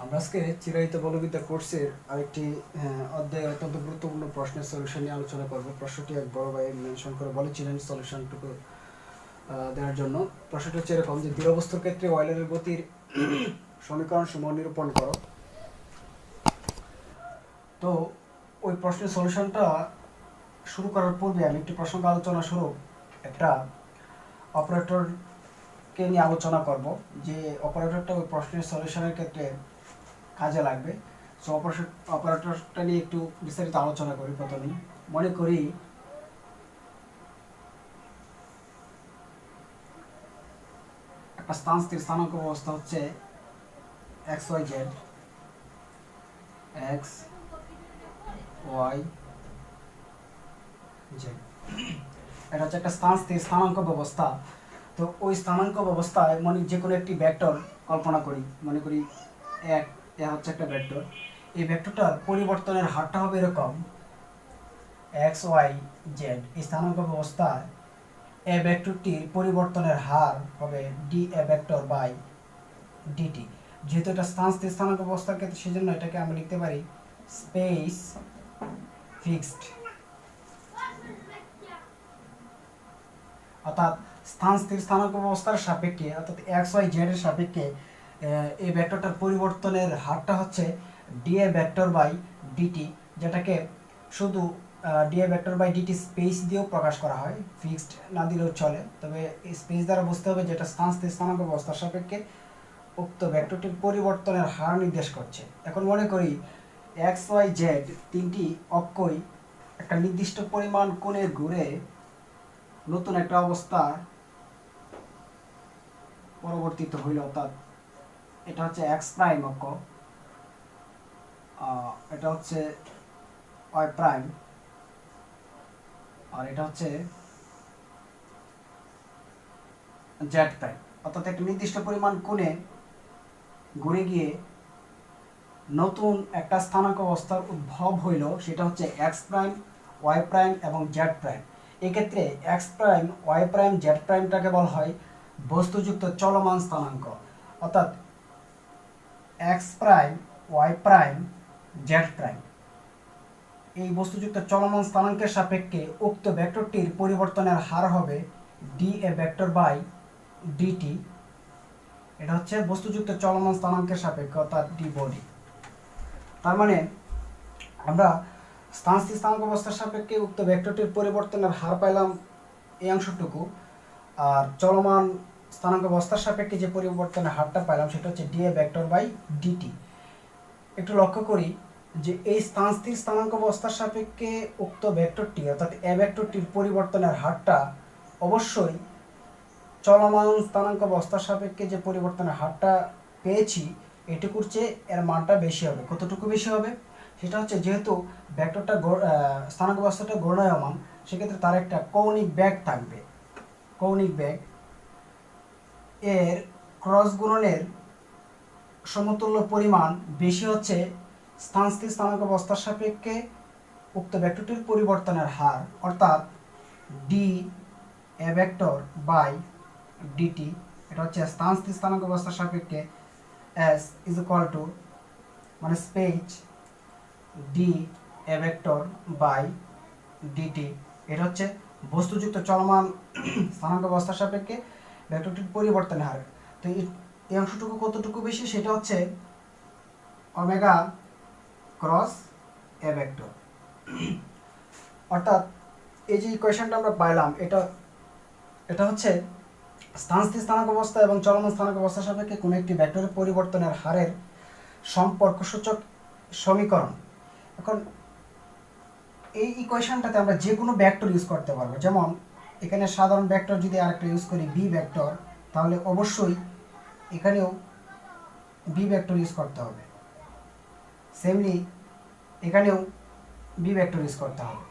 আমরা আজকে চিরায়ত বলবিদ্যা কোর্সের আরেকটি অধ্যায়ে অত্যন্ত গুরুত্বপূর্ণ প্রশ্নের সলিউশন নিয়ে আলোচনা করব। প্রশ্নটি এক বড় ভাই মেনশন করে বলেছিলেন সলিউশনটুকু দেওয়ার জন্য। প্রশ্নটি হচ্ছে এরকম যে দৃঢ় বস্তুর ক্ষেত্রে অয়েলারের গতির সমীকরণ সমূহ নিরূপণ করো। তো ওই প্রশ্নের সলিউশনটা শুরু করার পূর্বে আমি একটি প্রসঙ্গ আলোচনা স্বরূপ একটা অপারেটরকে নিয়ে আলোচনা করব, যে অপারেটরটা ওই প্রশ্নের সলিউশনের ক্ষেত্রে কাজে লাগবে। সো অপারেটরটা নিয়ে একটু বিস্তারিত আলোচনা করি। প্রথমেই মনে করি একটা স্থির স্থানাঙ্ক ব্যবস্থা হচ্ছে X Y Z, X Y Z. এটা হচ্ছে একটা স্থির স্থানাঙ্ক ব্যবস্থা। তো ওই স্থানাঙ্ক ব্যবস্থায় যে কোনো একটি ভেক্টর কল্পনা করি। মনে করি এ হচ্ছে একটা ভেক্টর। এই ভেক্টরটার পরিবর্তনের হারটা হবে এরকম, এক্স ওয়াই জেড। এই স্থানাঙ্ক ব্যবস্থায় এ ভেক্টরটির পরিবর্তনের হার হবে d A vector by dt. যেহেতু এটা স্থির স্থানাঙ্ক ব্যবস্থার ক্ষেত্রে, সেজন্য এটাকে আমরা লিখতে পারি স্পেস ফিক্সড। অর্থাৎ স্থির স্থানাঙ্ক ব্যবস্থার সাপেক্ষে, অর্থাৎ এক্স ওয়াই জেড এর সাপেক্ষে এই ভেক্টরটার পরিবর্তনের হারটা হচ্ছে d A vector by dt, যেটাকে শুধু d A vector by dt space দিয়েও প্রকাশ করা হয়, ফিক্সড না দিলেও চলে। তবে এই স্পেস দ্বারা বুঝতে হবে যেটা স্থির স্থানাঙ্ক ব্যবস্থার সাপেক্ষে উক্ত ভেক্টরটির পরিবর্তনের হার নির্দেশ করছে। এখন মনে করি এক্স ওয়াই জেড তিনটি অক্ষই একটা নির্দিষ্ট পরিমাণ কোণে ঘুরে নতুন একটা অবস্থা পরিবর্তিত হইল। অর্থাৎ এটা হচ্ছে এক্স প্রাইম অক্ষ, এটা হচ্ছে ওয়াই প্রাইম, আর এটা হচ্ছে জেড প্রাইম। অর্থাৎ একটা নির্দিষ্ট পরিমাণ কোণে ঘুরে গিয়ে নতুন একটা স্থানাঙ্ক অবস্থার উদ্ভব হইল, সেটা হচ্ছে এক্স প্রাইম, ওয়াই প্রাইম এবং জেড প্রাইম। এক্ষেত্রে X prime, Y prime, Z প্রাইমটাকে বলা হয় বস্তুযুক্ত চলমান স্থানাঙ্ক। অর্থাৎ X prime, Y prime, Z prime এই বস্তুযুক্ত চলমান স্থানাঙ্কের সাপেক্ষে উক্ত ভেক্টরটির পরিবর্তনের হার হবে d A vector by dt. এটা হচ্ছে বস্তুযুক্ত চলমান স্থানাঙ্কের সাপেক্ষে, অর্থাৎ ডি বডি। তার মানে আমরা স্থির স্থানাঙ্ক অবস্থার সাপেক্ষে উক্ত ভেক্টরটির পরিবর্তনের হার পাইলাম এই অংশটুকু, আর চলমান স্থানাঙ্ক অবস্থার সাপেক্ষে যে পরিবর্তনের হারটা পাইলাম সেটা হচ্ছে d A vector by dt. একটু লক্ষ্য করি যে এই স্থির স্থানাঙ্ক অবস্থার সাপেক্ষে উক্ত ভেক্টরটি, অর্থাৎ এ ভেক্টরটির পরিবর্তনের হারটা অবশ্যই চলমান স্থানাঙ্ক অবস্থার সাপেক্ষে যে পরিবর্তনের হারটা পেয়েছি এটুকুর চেয়ে এর মানটা বেশি হবে। কতটুকু বেশি হবে? সেটা হচ্ছে যেহেতু ভেক্টরটা স্থানাঙ্ক অবস্থাটা ঘূর্ণায়মান, সেক্ষেত্রে তার একটা কৌণিক বেগ থাকবে। কৌণিক বেগ এর ক্রস গুণনের সমতুল্য পরিমাণ বেশি হচ্ছে স্থির স্থানাঙ্ক অবস্থার সাপেক্ষে উক্ত ভেক্টরটির পরিবর্তনের হার, অর্থাৎ d A vector by dt. এটা হচ্ছে স্থির স্থানাঙ্ক অবস্থার সাপেক্ষে এস ইজ ইকুয়াল টু মানে space d A vector by dt. এটা হচ্ছে বস্তুযুক্ত চলমান স্থানাঙ্ক অবস্থার সাপেক্ষে ভেক্টরটির পরিবর্তনের হার। তো এই অংশটুকু কতটুকু বেশি? সেটা হচ্ছে ওমেগা ক্রস এ ভেক্টর। অর্থাৎ এই যে ইকুয়েশনটা আমরা পাইলাম, এটা হচ্ছে স্থির স্থানাঙ্ক অবস্থা এবং চলমান স্থানাঙ্ক অবস্থার সাপেক্ষে কোনো একটি ভেক্টরের পরিবর্তনের হারের সম্পর্কসূচক সমীকরণ। এখন এই ইকুয়েশনটাতে আমরা যে কোনো ভেক্টর ইউজ করতে পারবো। যেমন এখানে সাধারণ ভেক্টর যদি আরেকটা ইউজ করি বি ভেক্টর, তাহলে অবশ্যই এখানেও বি ভেক্টর ইউজ করতে হবে। সেমলি এখানেও বি ভেক্টর ইউজ করতে হবে।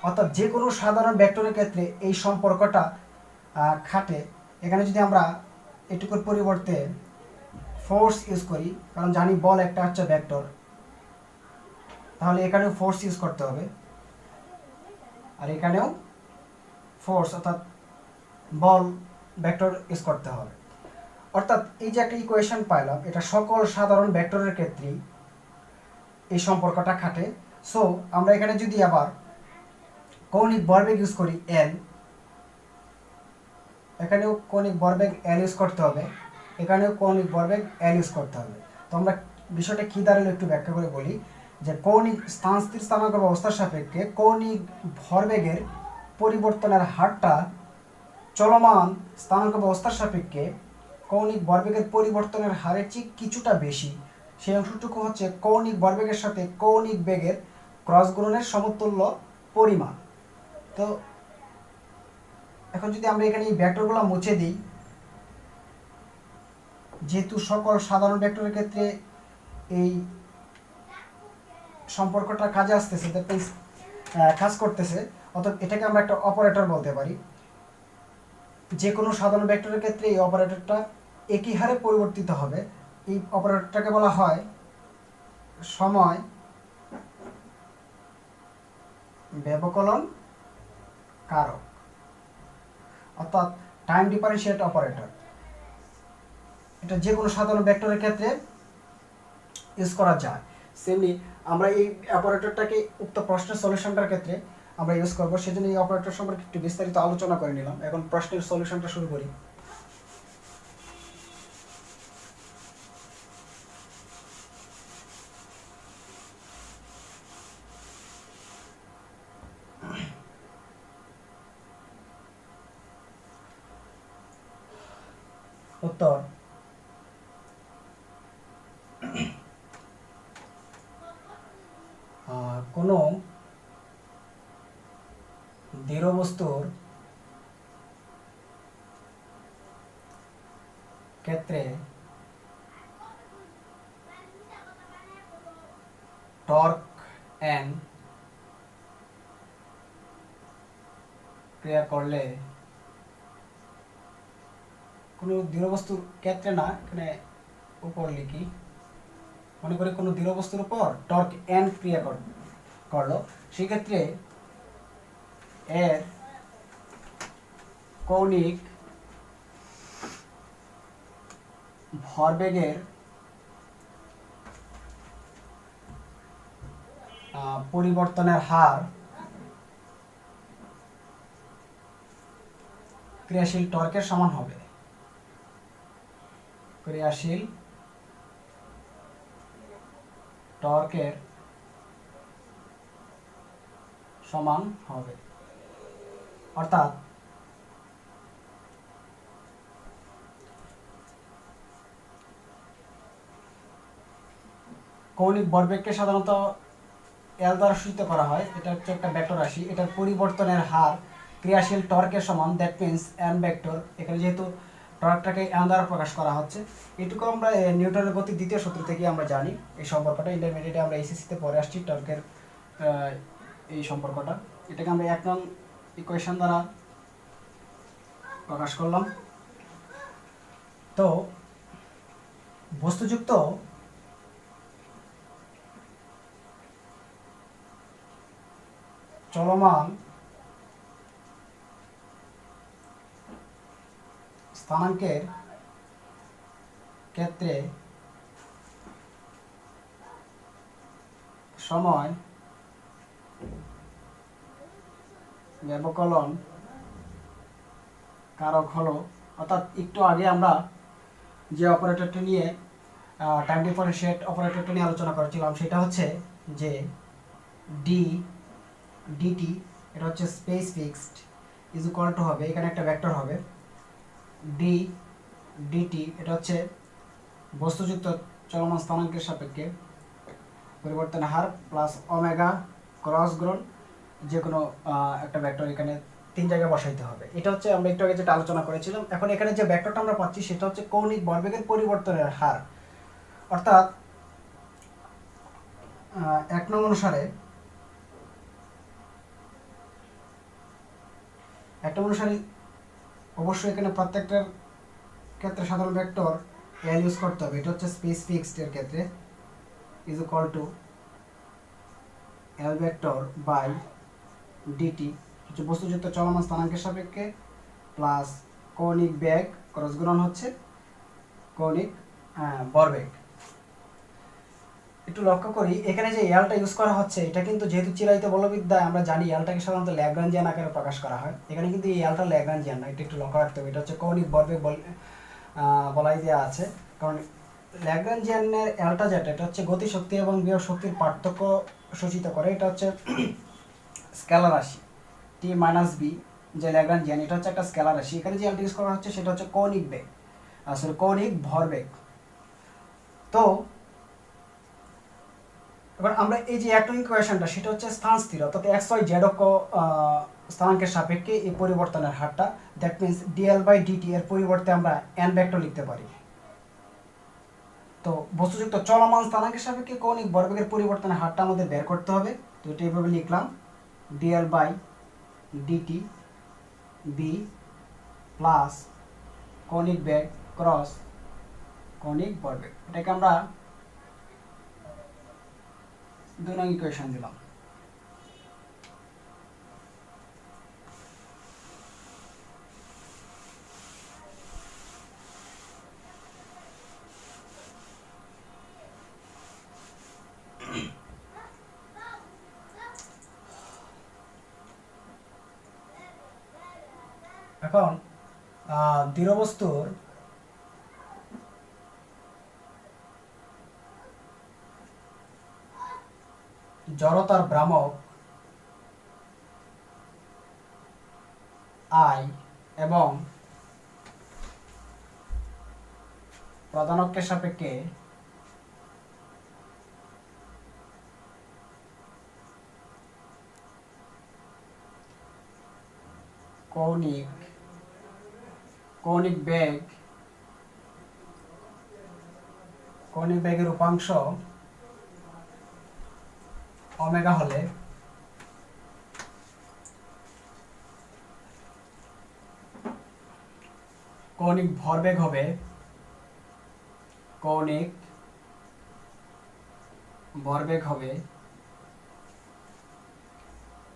অর্থাৎ যে কোনো সাধারণ ভেক্টরের ক্ষেত্রে এই সম্পর্কটা খাটে। এখানে যদি আমরা এটুকুর পরিবর্তে ফোর্স ইউজ করি, কারণ জানি বল একটা হচ্ছে ভেক্টর, তাহলে এখানেও ফোর্স ইউজ করতে হবে, আর এখানেও ফোর্স অর্থাৎ বল ভেক্টর ইউজ করতে হবে। অর্থাৎ এই যে একটা ইকুয়েশন পাইলাম, এটা সকল সাধারণ ভেক্টরের ক্ষেত্রেই এই সম্পর্কটা খাটে। সো আমরা এখানে যদি আবার কৌণিক ভরবেগ ইউজ করি এল, এখানেও কৌণিক ভরবেগ এল ইউজ করতে হবে, এখানেও কৌণিক ভরবেগ এল ইউজ করতে হবে। তো আমরা বিষয়টা কী দাঁড়ালো একটু ব্যাখ্যা করে বলি যে কৌণিক স্থির স্থানাঙ্ক ব্যবস্থার সাপেক্ষে কৌণিক ভরবেগের পরিবর্তনের হারটা চলমান স্থানাঙ্ক ব্যবস্থার সাপেক্ষে কৌণিক ভরবেগের পরিবর্তনের হারের চেয়ে কিছুটা বেশি। সেই অংশটুকু হচ্ছে কৌণিক ভরবেগের সাথে কৌণিক বেগের ক্রস গুণনের সমতুল্য পরিমাণ। তো এখন যদি আমরা এখানে এই ভেক্টরগুলো মুছে দিই, যেহেতু সকল সাধারণ ভেক্টরের ক্ষেত্রে এই সম্পর্কটা কাজে আসতেছে, দ্যাট মিন্স কাজ করতেছে, অর্থাৎ এটাকে আমরা একটা অপারেটর বলতে পারি। যে কোনো সাধারণ ভেক্টরের ক্ষেত্রে এই অপারেটরটা একই হারে পরিবর্তিত হবে। এই অপারেটরটাকে বলা হয় সময় ব্যবকলন কারক, অর্থাৎ টাইম ডিফারেন্সিয়েট অপারেটর। এটা যে কোনো সাধারণ ভেক্টরের ক্ষেত্রে ইউজ করা যায়। সেমনি আমরা এই অপারেটরটাকে উক্ত প্রশ্নের সলিউশনটার ক্ষেত্রে আমরা ইউজ করবো, সেজন্য এই অপারেটর সম্পর্কে একটু বিস্তারিত আলোচনা করে নিলাম। এখন প্রশ্নের সলিউশনটা শুরু করি। উত্তর কোনো দৃঢ় বস্তুর ক্ষেত্রে টর্ক এন ক্রিয়া করলে, কোনো দৃঢ় বস্তুর ক্ষেত্রে না, এখানে উপর লিখি, মনে করি কোনো দৃঢ় বস্তুর উপর টর্ক এন ক্রিয়া করলো, সেক্ষেত্রে এর কৌণিক ভরবেগের পরিবর্তনের হার ক্রিয়াশীল টর্কের সমান হবে। ক্রিয়াশীল টর্কের সমান হবে, অর্থাৎ কৌণিক ভরবেগকে সাধারণত এল দ্বারা সূচিত করা হয়। এটা হচ্ছে একটা ভেক্টর রাশি, এটার পরিবর্তনের হার ক্রিয়াশীল টর্কের সমান, দ্যাট মিন্স এন ভেক্টর। এখানে যেহেতু টর্কটাকে এন দ্বারা প্রকাশ করা হচ্ছে, এটুকু আমরা নিউটনের গতির দ্বিতীয় সূত্র থেকে আমরা জানি। এই সম্পর্কটা ইন্টারমিডিয়েটে আমরা এসএসসিতে পড়ে আসছি, টর্কের এই সম্পর্কটা। এটাকে আমরা 1 নং ইকুয়েশন দ্বারা প্রকাশ করলাম। তো বস্তুযুক্ত চলমান স্থানাঙ্কের ক্ষেত্রে সময় ব্যবকলন কারক হলো, অর্থাৎ একটু আগে আমরা যে অপারেটরটি নিয়ে টাইম ডিফারেন্সিয়েট অপারেটরটা নিয়ে আলোচনা করেছিলাম, সেটা হচ্ছে যে ডিটি, এটা হচ্ছে space fixed, is equal to হবে, এখানে একটা ভেক্টর হবে ডিটি, এটা হচ্ছে বস্তুযুক্ত চলমান স্থানাঙ্কের সাপেক্ষে পরিবর্তনের হার প্লাস ওমেগা ক্রস গুণন যে কোনো একটা ভেক্টর এখানে 3 জায়গায় বসাইতে হবে। এটা হচ্ছে আমরা একটু আগে যেটা আলোচনা করেছিলাম। এখন এখানে যে ভেক্টরটা আমরা পাচ্ছি সেটা হচ্ছে কৌণিক ভরবেগের পরিবর্তনের হার, অর্থাৎ 1 নং অনুসারে অবশ্যই এখানে প্রত্যেকটার ক্ষেত্রে সাধারণ ভেক্টর এল ইউজ করতে হবে। এটা হচ্ছে স্পেস ফিক্সড এর ক্ষেত্রে is equal to L vector by dt, হচ্ছে বস্তুযুক্ত চলমান স্থানাঙ্কের সাপেক্ষে প্লাস কৌণিক বেগ ক্রস গুণন হচ্ছে কৌণিক ভরবেগ। একটু লক্ষ্য করি এখানে যে এলটা ইউজ করা হচ্ছে এটা কিন্তু যেহেতু চিরায়িত বলবিদ্যায় আমরা জানি এলটাকে সাধারণত ল্যাগ্রাঞ্জিয়ান আকারে প্রকাশ করা হয়, এখানে কিন্তু এই এলটা ল্যাগ্রাঞ্জিয়ান না, এটা একটু লক্ষ্য রাখতে হবে। এটা হচ্ছে কৌণিক ভরবেগ বলাই দেওয়া আছে, কারণ ল্যাগ্রাঞ্জিয়ানের এলটা যেটা এটা হচ্ছে গতিশক্তি এবং বিভব শক্তির পার্থক্য সূচিত করে। এটা হচ্ছে স্কেলার রাশি টি মাইনাস বি, যে ল্যাগ্রাঞ্জিয়ান এটা হচ্ছে একটা স্কেলার রাশি। এখানে যে এলটা ইউজ করা হচ্ছে সেটা হচ্ছে কৌণিক বেগ, আসলে কৌণিক ভরবেগ। তো এবার আমরা এই যে একটা ইকুয়েশনটা সেটা হচ্ছে স্থান স্থির, অর্থাৎ এক্স ওয়াই জেড অক্ষ স্থানাঙ্কের সাপেক্ষে এই পরিবর্তনের হারটা, that means dL by dt এর পরিবর্তে আমরা এন ভেক্টর লিখতে পারি। তো বস্তুযুক্ত চলমান স্থানাঙ্কের সাপেক্ষে কৌণিক ভরবেগের পরিবর্তনের হারটা আমাদের বের করতে হবে। তো এটা এইভাবে লিখলাম, dL by dt B plus কৌণিক বেগ ক্রস কৌণিক ভরবেগ। এটাকে আমরা 2 নং ইকুয়েশন দিলাম। এখন দৃঢ় বস্তুর জড়তার ভ্রামক আই এবং প্রধানকের সাপেক্ষে কৌণিক বেগের উপাংশ ওমেগা হলে কৌণিক ভরবেগ হবে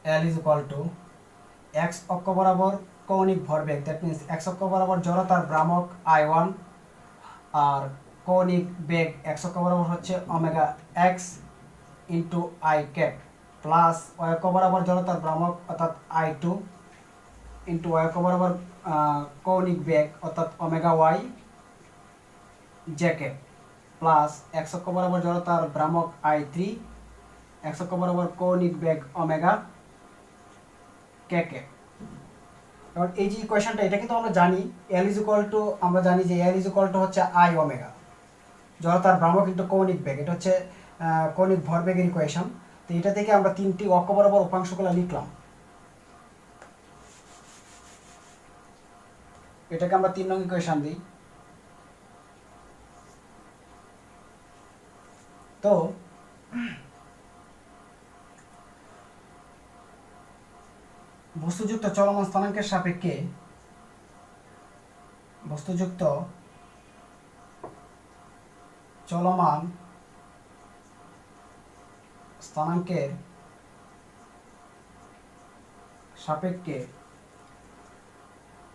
L is equal to x অক্ষ বরাবর কৌণিক ভরবেগ, দ্যাট মিন্স x অক্ষ বরাবর জড়তার ভ্রামক I1 আর কৌণিক বেগ x অক্ষ বরাবর হচ্ছে omega x into I cap plus y অক্ষ বরাবর জড়তার ভ্রামক অর্থাৎ I2 ইন্টু y অক্ষ বরাবর কৌণিক বেগ অর্থাৎ omega y J cap plus x অক্ষ বরাবর জড়তার ভ্রামক I3 x অক্ষ বরাবর কৌণিক বেগ ওমেগা কে কে। এবার এই যে ইকুয়েশনটা এটা কিন্তু আমরা জানি L ইজ ইকুয়াল টু, আমরা জানি যে L ইজ ইকুয়াল টু হচ্ছে I ওমেগা জড়তার ভ্রামক ইন্টু কৌণিক বেগ, এটা হচ্ছে কৌণিক ভরবেগের ইকুয়েশন। তো এটা থেকে আমরা তিনটি অক্ষ বরাবর উপাংশগুলো লিখলাম, এটাকে আমরা 3 নং ইকুয়েশন দিই। তো বস্তুযুক্ত চলমান স্থানাঙ্কের সাপেক্ষে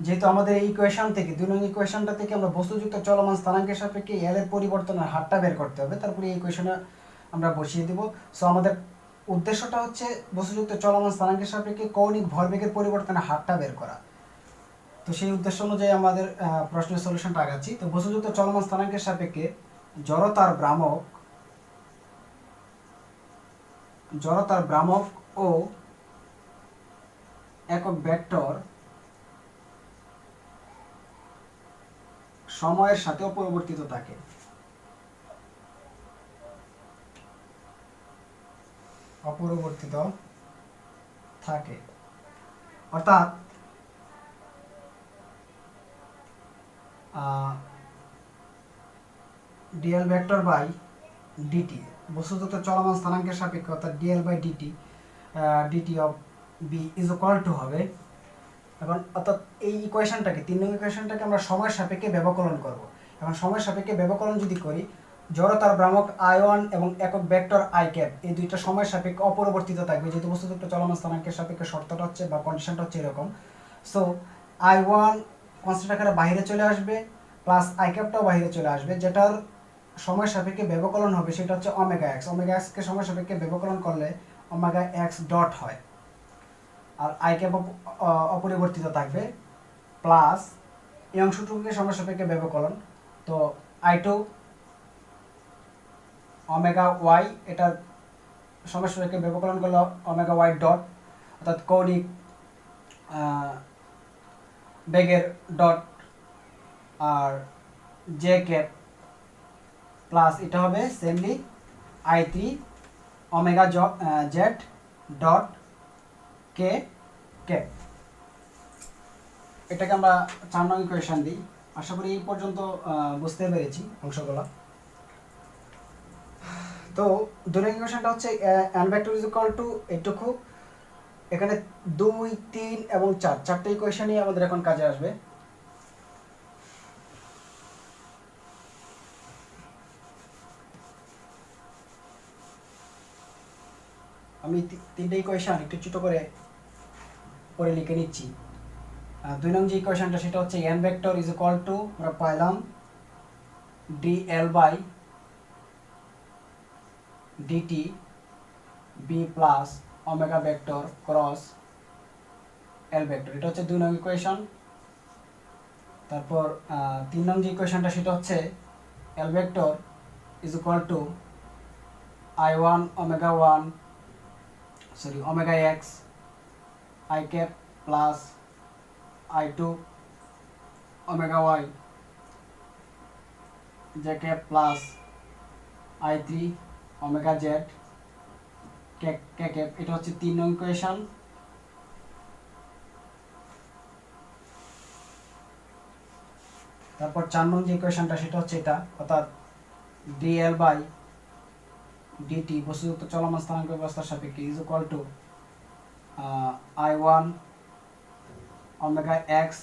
যেহেতু আমাদের এই ইকুয়েশন থেকে 2 নং ইকুয়েশনটা থেকে আমরা বস্তুযুক্ত চলমান স্থানাঙ্কের সাপেক্ষে এল এর পরিবর্তনের হারটা বের করতে হবে, তারপরে এই ইকুয়েশনে আমরা বসিয়ে দেব। সো আমাদের উদ্দেশ্যটা হচ্ছে বস্তুযুক্ত চলমান স্থানাঙ্কের সাপেক্ষে কৌণিক ভরবেগের পরিবর্তনের হারটা বের করা। তো সেই উদ্দেশ্য অনুযায়ী আমাদের প্রশ্নের সলিউশনটা আগাচ্ছি। তো বস্তুযুক্ত চলমান স্থানাঙ্কের সাপেক্ষে জড়তার ভ্রামক ও একক ভেক্টর সময়ের সাথে অপরিবর্তিত থাকে। অর্থাৎ ডিএল ভেক্টর বাই ডিটি বস্তুযুক্ত চলমান স্থানাঙ্কের সাপেক্ষে অর্থাৎ dL by dt of B is equal to হবে, এখন অর্থাৎ এই ইকুয়েশনটাকে 3 নং ইকুয়েশনটাকে আমরা সময়ের সাপেক্ষে ব্যবকলন করব। এখন সময়ের সাপেক্ষে ব্যবকলন যদি করি, জড়তার ভ্রামক I1 এবং একক ভেক্টর I ক্যাপ এই দুইটা সময়ের সাপেক্ষে অপরিবর্তিত থাকবে, যেহেতু বস্তুযুক্ত চলমান স্থানাঙ্কের সাপেক্ষে শর্তটা হচ্ছে বা কন্ডিশনটা হচ্ছে এরকম। সো I1 কনস্ট্যান্ট আকারে বাইরে চলে আসবে, প্লাস আই ক্যাপটাও বাইরে চলে আসবে, যেটার সময় সাপেক্ষে ব্যবকলন হবে সেটা হচ্ছে ওমেগা এক্স। ওমেগা এক্সকে সময় সাপেক্ষে ব্যবকলন করলে ওমেগা এক্স ডট হয়, আর আই ক্যাপ অপরিবর্তিত থাকবে, প্লাস এই অংশটুকুকে সময় সাপেক্ষে ব্যবকলন, তো আই টু ওমেগা ওয়াই, এটা সময় সাপেক্ষে ব্যবকলন করলে ওমেগা ওয়াই ডট, অর্থাৎ কৌণিক বেগের ডট, আর জে ক্যাপ প্লাস এটা হবে similarly I three omega Z dot K cap. এটাকে আমরা 4 নং ইকুয়েশন দিই। আশা করি এই পর্যন্ত বুঝতে পেরেছি অংশগুলো। তো 2 নং ইকুয়েশনটা হচ্ছে n vector is equal two এইটুকু, এখানে 2, 3 এবং 4 চারটে ইকুয়েশনই আমাদের এখন কাজে আসবে। আমি তিনটে ইকুয়েশন একটু ছোট করে পরে লিখে নিচ্ছি। 2 নং যে ইকুয়েশনটা সেটা হচ্ছে n vector is equal to, আমরা পাইলাম dl by dt b plus omega vector cross l vector, এটা হচ্ছে 2 নং ইকুয়েশন। তারপর 3 নং যে ইকুয়েশনটা সেটা হচ্ছে l vector is equal to i1 omega 1 sorry omega X I cap plus i2 omega Y J cap plus i3 omega Z K cap, এটা হচ্ছে 3 নং ইকুয়েশন। তারপর 4 নং যে ইকুয়েশনটা সেটা হচ্ছে এটা, অর্থাৎ dl বাই dt বস্তুযুক্ত চলমান স্থানাঙ্ক ব্যবস্থার সাপেক্ষে is equal to i1 omega X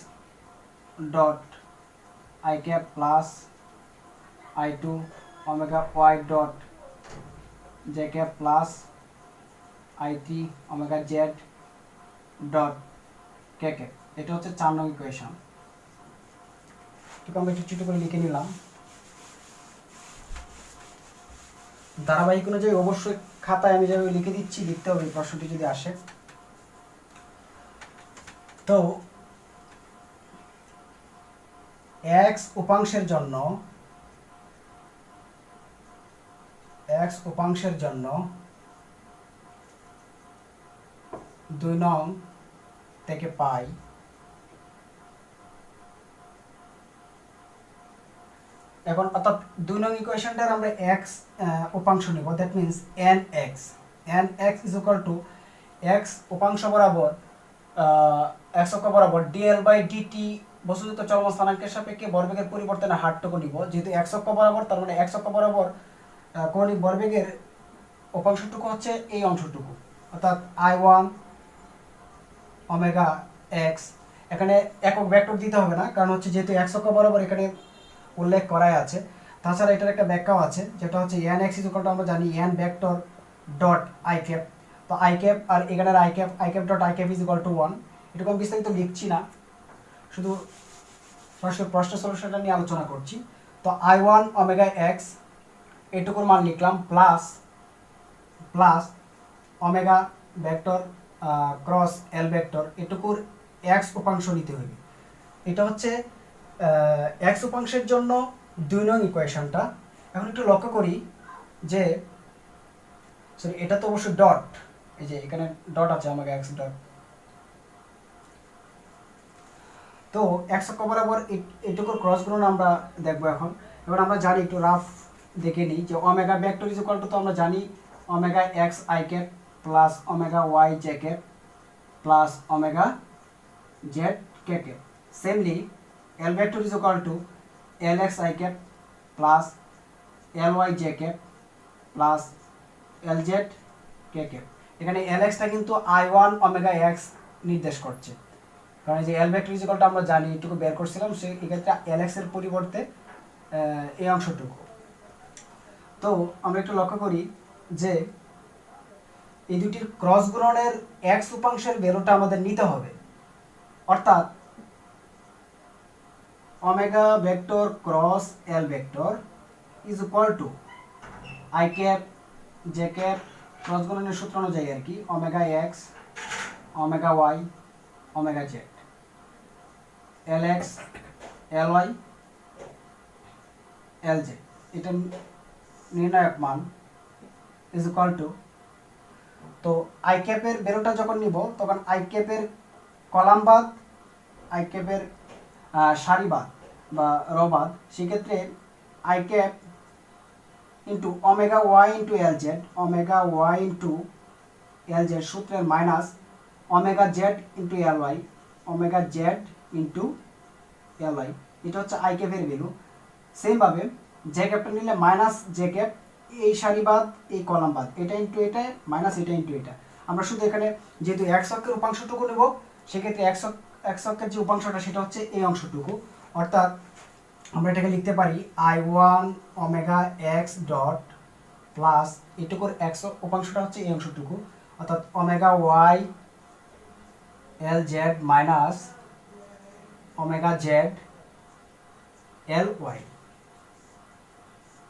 dot I cap plus i2 omega Y dot J cap plus i3 omega Z dot K cap, এটা হচ্ছে 4 নং ইকুয়েশন। আমরা একটু ছোট করে লিখে নিলাম। ধারাবাহিক অনুযায়ী অবশ্যই খাতায় আমি যেভাবে লিখে দিচ্ছি লিখতে হবে প্রশ্নটি যদি আসে। তো x উপাংশের জন্য 2 নং থেকে পাই এখন, অর্থাৎ 2 নং ইকুয়েশনটার আমরা x উপাংশ নিব, that means nx is equal two x উপাংশ বরাবর x অক্ষ বরাবর dl বাই dt বস্তুযুক্ত চলমান স্থানাঙ্কের সাপেক্ষে ভরবেগের পরিবর্তনে হারটুকু নিব, যেহেতু x অক্ষ বরাবর তার মানে x অক্ষ বরাবর কৌণিক ভরবেগের উপাংশটুকু হচ্ছে এই অংশটুকু, অর্থাৎ i1 ওমেগা এক্স। এখানে একক ভেক্টর দিতে হবে না, কারণ হচ্ছে যেহেতু x অক্ষ বরাবর এখানে উল্লেখ করাই আছে। তাছাড়া এটার একটা ব্যাখ্যাও আছে, যেটা হচ্ছে nx ইজ ইকুয়াল টু আমরা জানি n vector dot I cap, তো আই ক্যাপ আর এখানের I cap dot I cap is equal two 1। এটুকু আমি বিস্তারিত লিখছি না, শুধু সরাসরি প্রশ্ন সলিউশনটা নিয়ে আলোচনা করছি। তো i1 ওমেগা এক্স এটুকুর মান লিখলাম, plus omega vector cross L vector, এটুকুর x উপাংশ নিতে হবে। এটা হচ্ছে x উপাংশের জন্য 2 নং ইকুয়েশনটা। এখন একটু লক্ষ্য করি যে সরি এটা তো অবশ্যই ডট, এই যে এখানে ডট আছে ওমেগা x ডট, তো x অক্ষ বরাবর এটুকুর ক্রস গুণন আমরা দেখব এখন। এবার আমরা জানি একটু রাফ দেখে নিই যে omega vector is equal to, তো আমরা জানি omega x I cap plus omega y J cap plus omega Z K cap. সেমলি l vector is equal two lx I cap plus ly J cap plus lz K cap. এখানে lx টা কিন্তু i1 omega x নির্দেশ করছে, কারণ এই যে l vector is equal to আমরা জানি এটুকু বের করছিলাম, সেই ক্ষেত্রে lx এর পরিবর্তে এই অংশটুকু। তো আমরা একটু লক্ষ্য করি যে এই দুটির ক্রস গুণনের x উপাংশের ভ্যালুটা আমাদের নিতে হবে, অর্থাৎ omega vector cross L vector is equal to I cap J cap cross গুণনের সূত্র অনুযায়ী আর কি omega X omega Y omega Z L X L Y L Z এটা নির্ণায়ক মান ইজ ইকুয়াল টু, তো আই ক্যাপের বেরোটা যখন নিব তখন আই ক্যাপের কলাম বাদ আই ক্যাপের সারি বাদ বা র বাদ, সেক্ষেত্রে I cap into omega Y into L Z omega Y into L Z সূত্রের minus omega Z into L Y omega Z into L Y, এটা হচ্ছে আই ক্যাপের ভ্যালু। সেমভাবে জে ক্যাপটা নিলে মাইনাস জে ক্যাপ এই সারি বাদ এই কলাম বাদ, এটা ইন্টু এটা মাইনাস এটা ইন্টু এটা। আমরা শুধু এখানে যেহেতু এক্স অক্ষের উপাংশটুকু নেব, সেক্ষেত্রে এক্স অক্ষের যে উপাংশটা সেটা হচ্ছে এই অংশটুকু, অর্থাৎ আমরা এটাকে লিখতে পারি I1 omega X dot plus এটুকুর এক্স উপাংশটা হচ্ছে এই অংশটুকু, অর্থাৎ omega Y L Z minus omega Z L Y,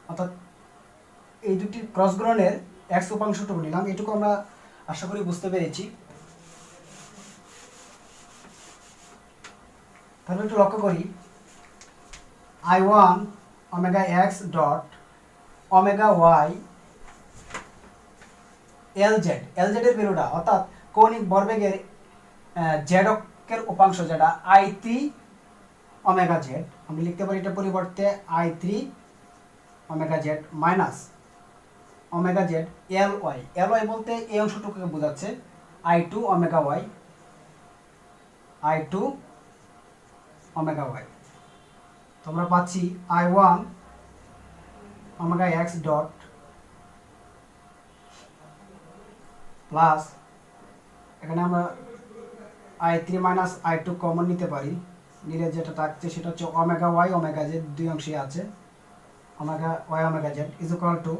অর্থাৎ এই দুটি ক্রস গুণনের এক্স উপাংশটুকু নিলাম। এটুকু আমরা আশা করি বুঝতে পেরেছি। তাহলে একটু লক্ষ্য করি I1 omega X dot omega Y L Z এর ভ্যালুটা, অর্থাৎ কৌণিক ভরবেগের জেড অক্ষের উপাংশ যেটা I3 ওমেগা জেড, আমি লিখতে পারি এটা পরিবর্তে I3 omega Z minus omega Z L Y বলতে এই অংশটুকুকে বোঝাচ্ছে I2 omega Y I2 omega Y. তোমরা পাচ্ছি I1 omega X dot plus এখানে আমরা I3 মাইনাস I2 কমন নিতে পারি, নিলে যেটা থাকছে সেটা হচ্ছে ওমেগা ওয়াই ওমেগা জেড দুই অংশে আছে omega Y omega Z is equal to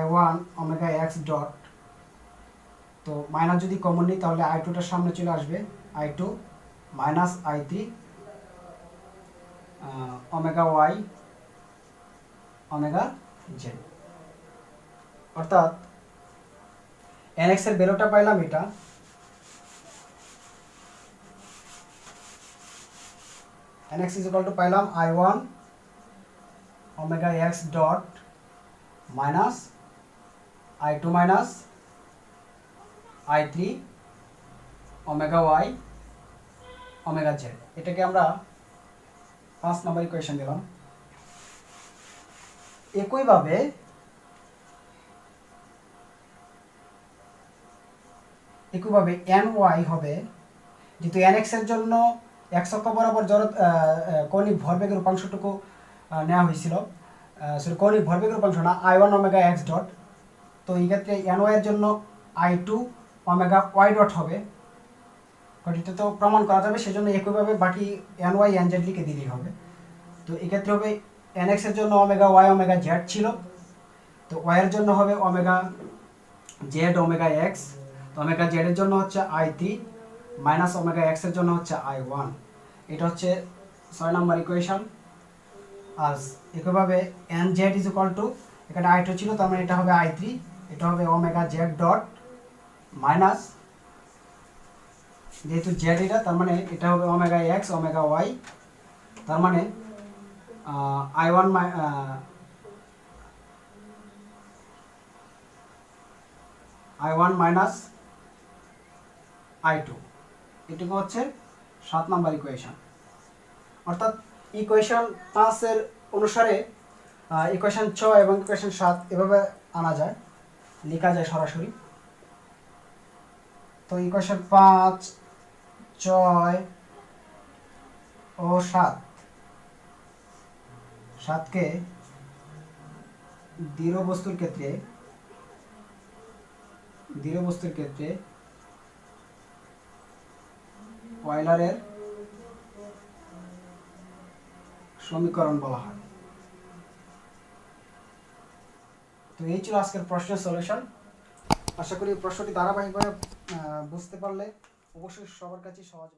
I1 omega X dot, তো মাইনাস যদি কমন নিই তাহলে I2টার সামনে চলে আসবে I2 minus I3 omega Y omega Z, অর্থাৎ nx এর ভ্যালুটা পাইলাম এটা, nx is equal to পাইলাম I1 omega X dot minus I2 minus I3 omega Y omega Z. এটাকে আমরা 5 নম্বর ইকুয়েশন দিলাম। একইভাবে ny হবে, যেহেতু nx এর জন্য x অক্ষ বরাবর কৌণিক ভরবেগের উপাংশটুকু নেওয়া হয়েছিল, কৌণিক ভরবেগের উপাংশ না I1 ওমেগা এক্স ডট, তো এই ক্ষেত্রে ny এর জন্য I2 ওমেগা ওয়াই ডট হবে, এটা তো প্রমাণ করা যাবে, সেজন্য একইভাবে বাকি ny nz লিখে দিলেই হবে। তো এক্ষেত্রে হবে nx এর জন্য ওমেগা ওয়াই ওমেগা জেড ছিল, তো y এর জন্য হবে ওমেগা জেড ওমেগা এক্স, তো ওমেগা জেড এর জন্য হচ্ছে I3 মাইনাস ওমেগা এক্স এর জন্য হচ্ছে I1, এটা হচ্ছে 6 নম্বর ইকুয়েশন। আর একইভাবে nz ইজ ইকুয়াল টু এখানে I2 ছিল, তার মানে এটা হবে I3, এটা হবে ওমেগা জেড ডট মাইনাস যেহেতু জেড এটা, তার মানে এটা হবে ওমেগা এক্স ওমেগা ওয়াই, তার মানে I1 মাইনাস I2, এটুকু হচ্ছে 7 নম্বর ইকুয়েশন। অর্থাৎ ইকুয়েশন 5 এর অনুসারে ইকুয়েশন 6 এবং ইকুয়েশন 7 এভাবে আনা যায়, লেখা যায় সরাসরি। তো ইকুয়েশন 5, 6 ও 7কে দৃঢ় বস্তুর ক্ষেত্রে অয়েলারের সমীকরণ বলা হয়। তো এই ছিল আজকের প্রশ্নের সলিউশন। আশা করি প্রশ্নটি ধারাবাহিকভাবে বুঝতে পারলে অবশ্যই সবার কাছে সহজ